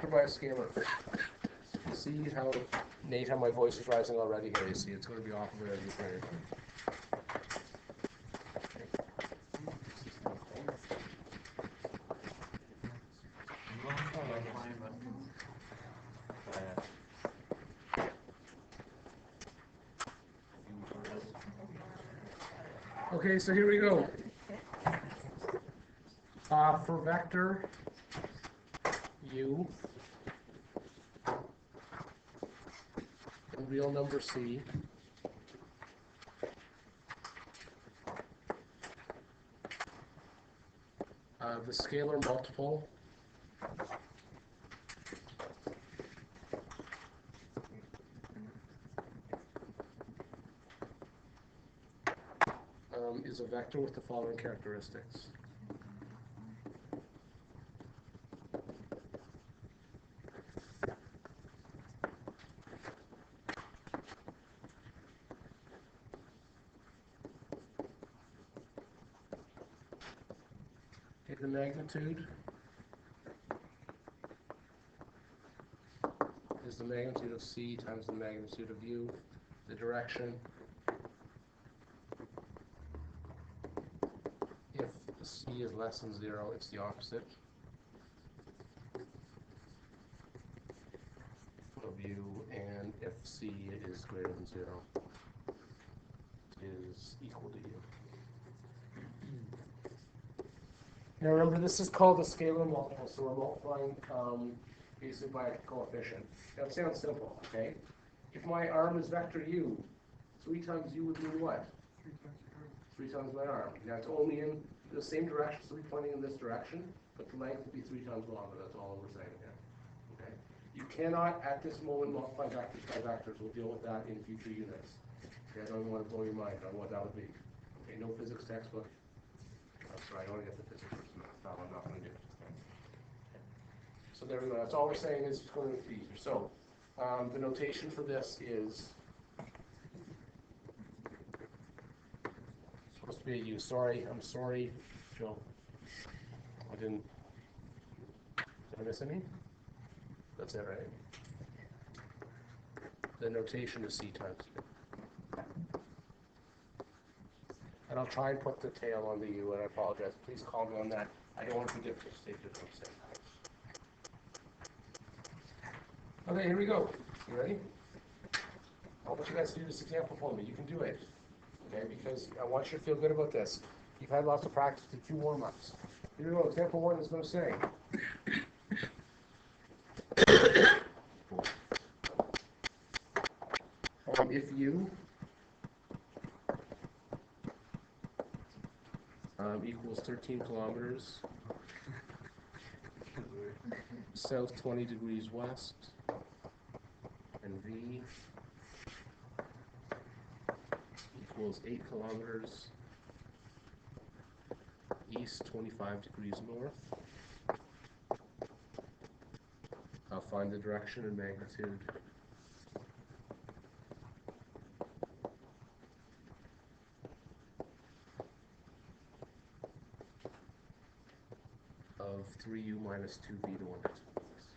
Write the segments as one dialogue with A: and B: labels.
A: by a scalar. You see how, Nate, how my voice is rising already here? You see it's going to be off of the grade. Okay, so here we go. For vector u and real number c, the scalar multiple is a vector with the following characteristics. Okay, the magnitude is the magnitude of c times the magnitude of u. The direction, if c is less than 0, it's the opposite of u, and if c is greater than 0, it is equal to u. Now remember, this is called a scalar multiple, so we're multiplying basically by a coefficient. Now it sounds simple, okay? If my arm is vector u, 3 times u would mean what? 3 times my arm. Now it's only in the same direction, so we're pointing in this direction, but the length would be 3 times longer. That's all we're saying here. Okay? You cannot, at this moment, multiply vectors by vectors. We'll deal with that in future units. Okay, I don't even want to blow your mind. I don't know what that would be. Okay, no physics textbook. I'm sorry, I want to get the physics first. No, I'm not going to do it. So there we go. That's all we're saying is it's going to be. So the notation for this is supposed to be a u. Sorry, I'm sorry, Joe. Did I miss any? That's it, right? The notation is c times u. And I'll try and put the tail on the u, and I apologize. Please call me on that. I don't want to be difficult to state what I'm saying. Okay, here we go. You ready? I want you guys to do this example for me. You can do it. Okay, because I want you to feel good about this. You've had lots of practice to 2 warm-ups. Here we go. Example 1 is going to say. If u equals 13 kilometers south 20 degrees west, and v equals 8 kilometers east 25 degrees north, I'll find the direction and magnitude of 3u minus 2v to 1 decimal place.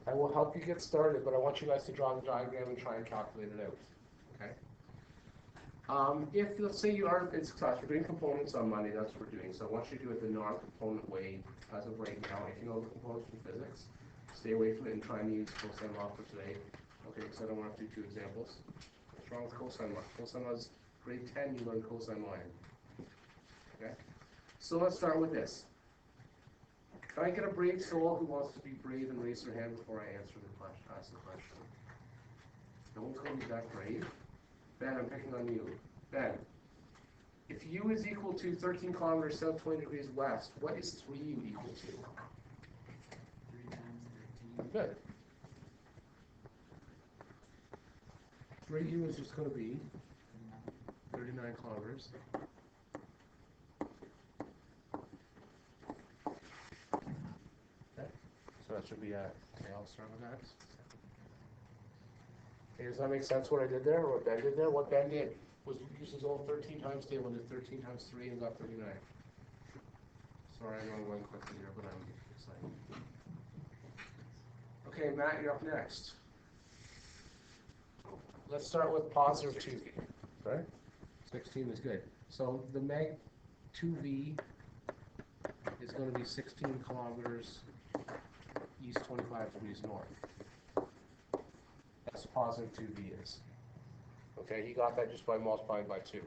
A: I will help you get started, but I want you guys to draw the diagram and try and calculate it out. Okay? If, let's say you are in class, we're doing components on Monday, that's what we're doing. So I want you to do it the non-component way as of right now. If you know the components from physics, stay away from it and try and use cosine law for today. Okay, because I don't want to do 2 examples. What's wrong with cosine law? Cosine law is grade 10, you learn cosine line. Okay? So let's start with this. Can I get a brave soul who wants to be brave and raise their hand before I answer the question, ask the question? No one's going to be that brave. Ben, I'm picking on you. Ben, if u is equal to 13 kilometers south, 20 degrees west, what is 3u equal to?
B: 3 times 13.
A: Good. 3u is just going to be 39 kilometers. Okay. So that should be a, okay, I'll start with that. Okay, does that make sense what I did there, or what Ben did there? What Ben did was use his old 13 times table and did 13 times 3 and got 39. Sorry, I know I went quickly here, but I'm excited. Okay, Matt, you're up next. Let's start with positive 2v, right? 16 is good. So the mag 2v is going to be 16 kilometers east, 25 degrees north. That's positive 2v is. Okay, he got that just by multiplying by 2.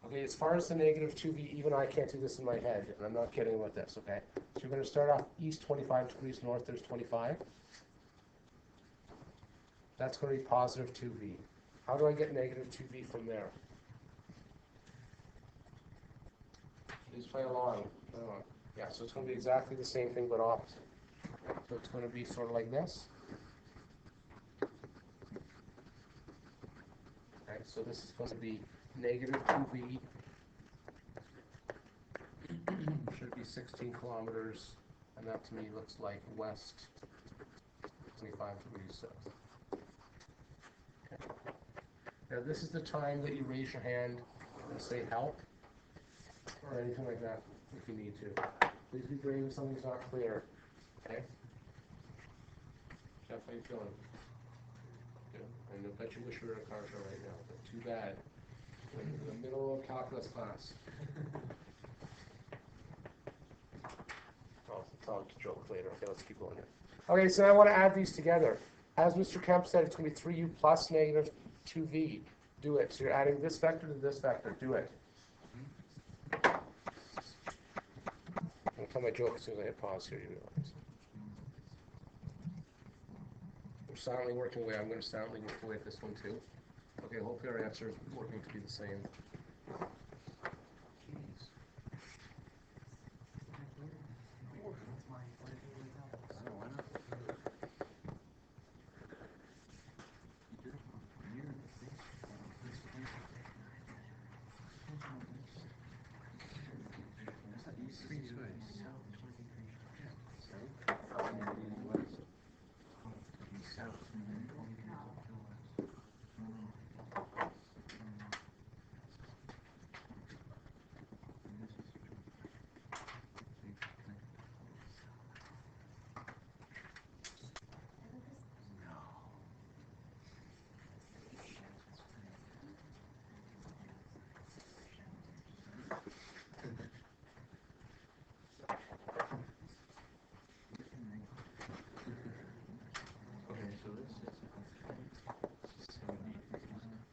A: Okay, as far as the negative 2v, even I can't do this in my head, and I'm not kidding about this, okay? So you're going to start off east 25 degrees north, there's 25. That's going to be positive 2v. How do I get negative 2v from there? Please play along. Yeah, so it's going to be exactly the same thing, but opposite. So it's going to be sort of like this. Okay, so this is going to be negative 2v. Should be 16 kilometers, and that to me looks like west 25 degrees south. Okay. Now this is the time that you raise your hand and say help, or anything like that if you need to. Please be brave if something's not clear. Okay? Jeff, how you feeling? Good. I bet you wish you were in a car show right now, but too bad. We're in the middle of calculus class. I'll talk to joke later. Okay, let's keep going here. Okay, so I want to add these together. As Mr. Kemp said, it's going to be 3u plus negative 2v. Do it. So you're adding this vector to this vector. Do it. I'll tell my joke as soon as I hit pause here, you realize. We're silently working away. I'm going to silently work away at this one too. Okay, hopefully our answer is working to be the same. Jeez.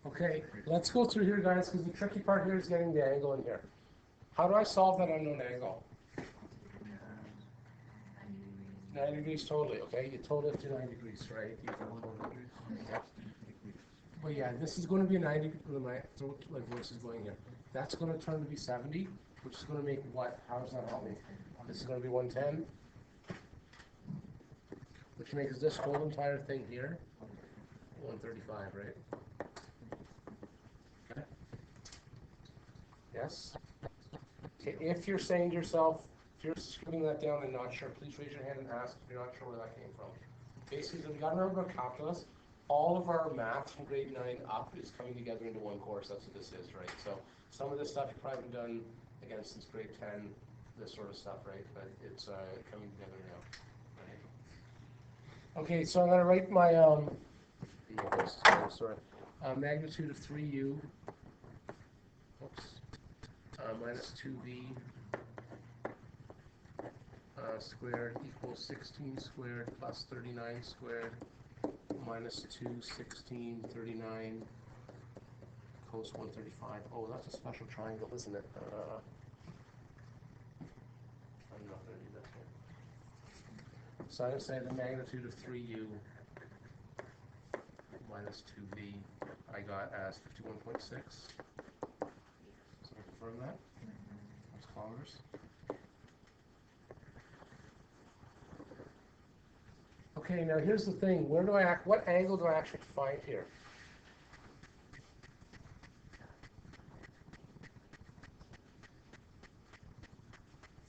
A: Okay, let's go through here, guys, because the tricky part here is getting the angle in here. How do I solve that unknown angle? 90 degrees totally, okay? You total it to 90 degrees, right? Yeah. Well, yeah, this is going to be a 90, my throat, like voice is going here. That's going to turn to be 70, which is going to make what? How does that help me? This is going to be 110, which makes this whole entire thing here 135, right? Okay. Yes? Okay, if you're saying to yourself, if you're scribbling that down and not sure, please raise your hand and ask if you're not sure where that came from. Basically, we got to remember about calculus. All of our math from grade 9 up is coming together into one course. That's what this is, right? So some of this stuff you probably haven't done, again, since grade 10, this sort of stuff, right? But it's coming together now, right? Okay, so I'm going to write my, magnitude of 3u, minus 2v squared equals 16 squared plus 39 squared minus 2, 16, 39, cos 135. Oh, that's a special triangle, isn't it? I'm not going to do that here. So I'm going to say the magnitude of 3u minus 2v I got as 51.6. So confirm that. That's kilometers. Okay, now here's the thing. Where do I what angle do I actually find here?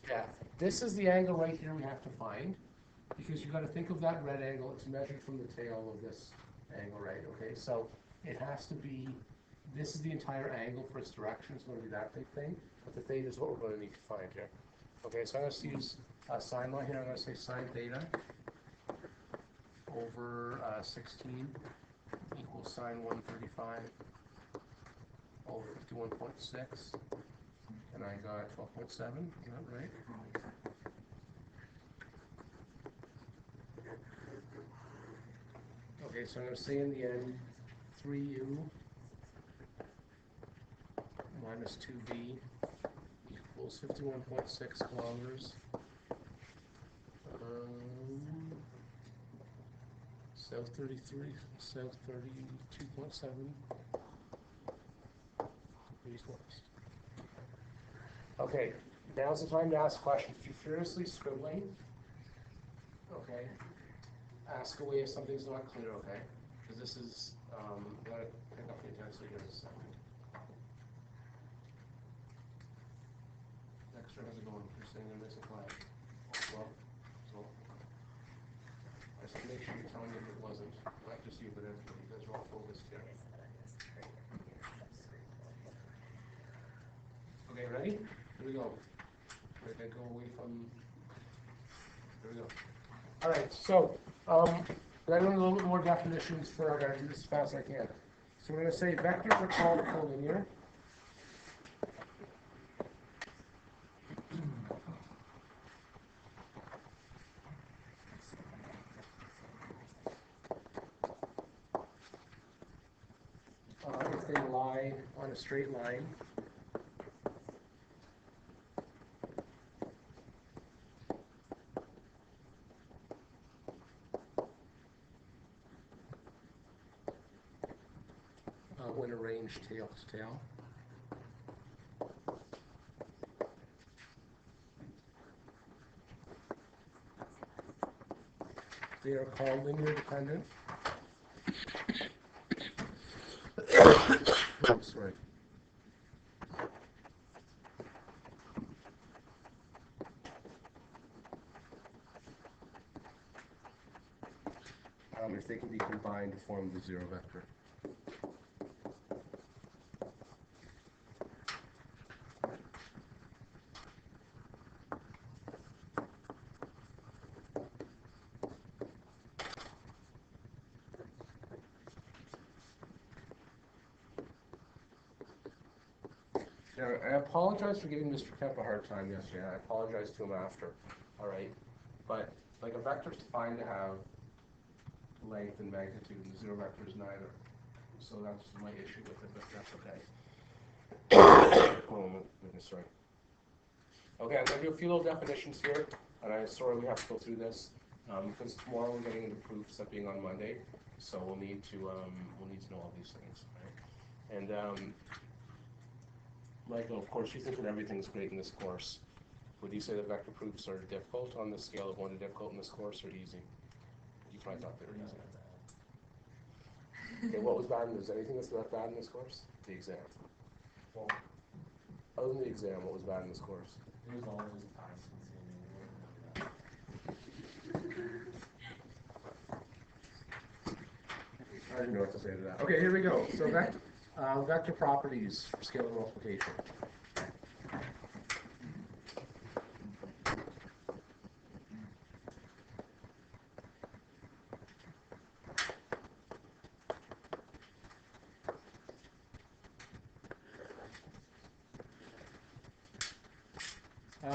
A: Yeah, this is the angle right here we have to find, because you've got to think of that red angle. It's measured from the tail of this angle right, okay? So it has to be, this is the entire angle for its direction, it's going to be that big thing, but the theta is what we're going to need to find here. Okay, so I'm going to use a sine law here. I'm going to say sine theta over 16 equals sine 135 over 51.6, and I got 12.7, is that right? Okay, so I'm going to say in the end, 3u minus 2v equals 51.6 kilometers. South 33, south 32.7 degrees west. Okay, now's the time to ask questions. If you're furiously scribbling, okay, ask away if something's not clear, okay? Because this is, gotta pick up the intensity here in a second. Extra has it going? You're saying they're missing class. Well, so I just make sure you're telling me if it wasn't. Not just you, but everybody. You guys are all focused here. Okay, ready? Here we go. We're gonna go away from. There we go. All right, so I'm going to do a little bit more definitions for our guys. Do this as fast as I can. So we're going to say vectors are called collinear. If they lie on a straight line. When arranged tail to tail. They are called linear dependent. Oh, sorry. If they can be combined to form the zero vector. Now, I apologize for giving Mr. Kemp a hard time yesterday. I apologize to him after. All right, but like a vector's defined to have length and magnitude, and the zero vector is neither. So that's my issue with it, but that's okay. Oh, goodness, sorry. Okay, I'm going to do a few little definitions here, and I'm sorry we have to go through this, because tomorrow we're getting into proofs that being on Monday, so we'll need to know all these things, right? And Michael, of course, you think that everything's great in this course. Would you say that vector proofs are difficult on the scale of 1 to difficult in this course, or easy? You probably thought they were easy. Okay, what was bad in this? Anything that's not bad in this course? The exam. Well, other than the exam, what was bad in this course?
B: It was all just time consuming.
A: I didn't know what to say to that. Okay, here we go. So vector properties for scalar multiplication.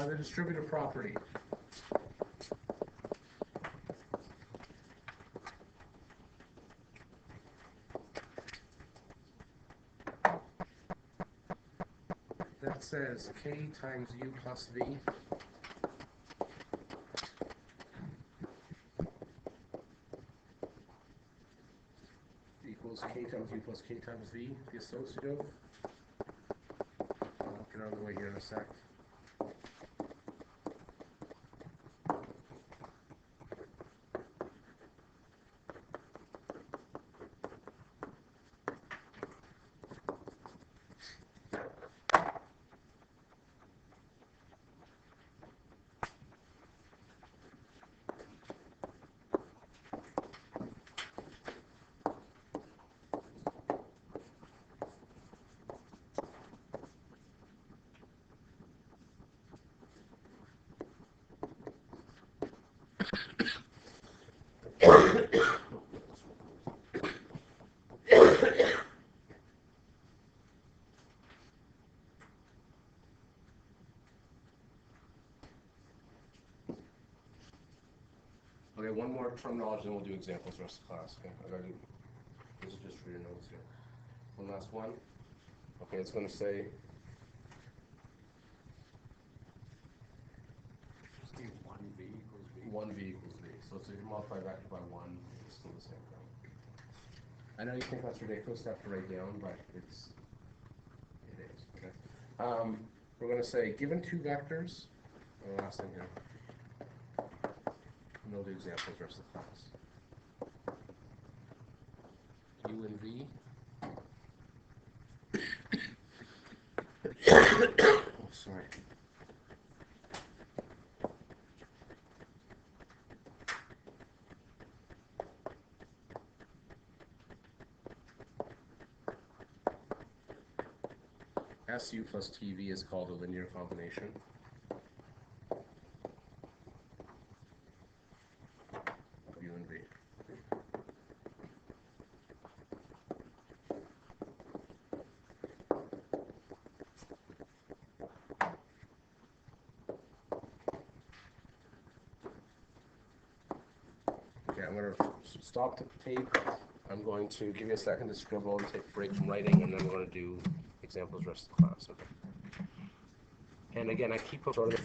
A: The distributive property. That says k times u plus v equals k times u plus k times v, the associative. I'll get out of the way here in a sec. Okay, one more terminology, then we'll do examples the rest of the class. Okay, this is just for your notes here. One last one. Okay, it's going to say.
B: One V equals V.
A: 1V equals V. So if you multiply back by 1, it's still the same thing. I know you think that's ridiculous to have to write down, but it is. Okay. We're going to say, given two vectors, the last thing here, and we'll do examples the rest of the class. U and V. Oh, sorry. SU plus TV is called a linear combination. Of U and V. Okay, I'm going to stop the tape. I'm going to give you a second to scribble and take a break from writing, and then we're going to do examples the rest of the class. Okay. And again, I keep sort of the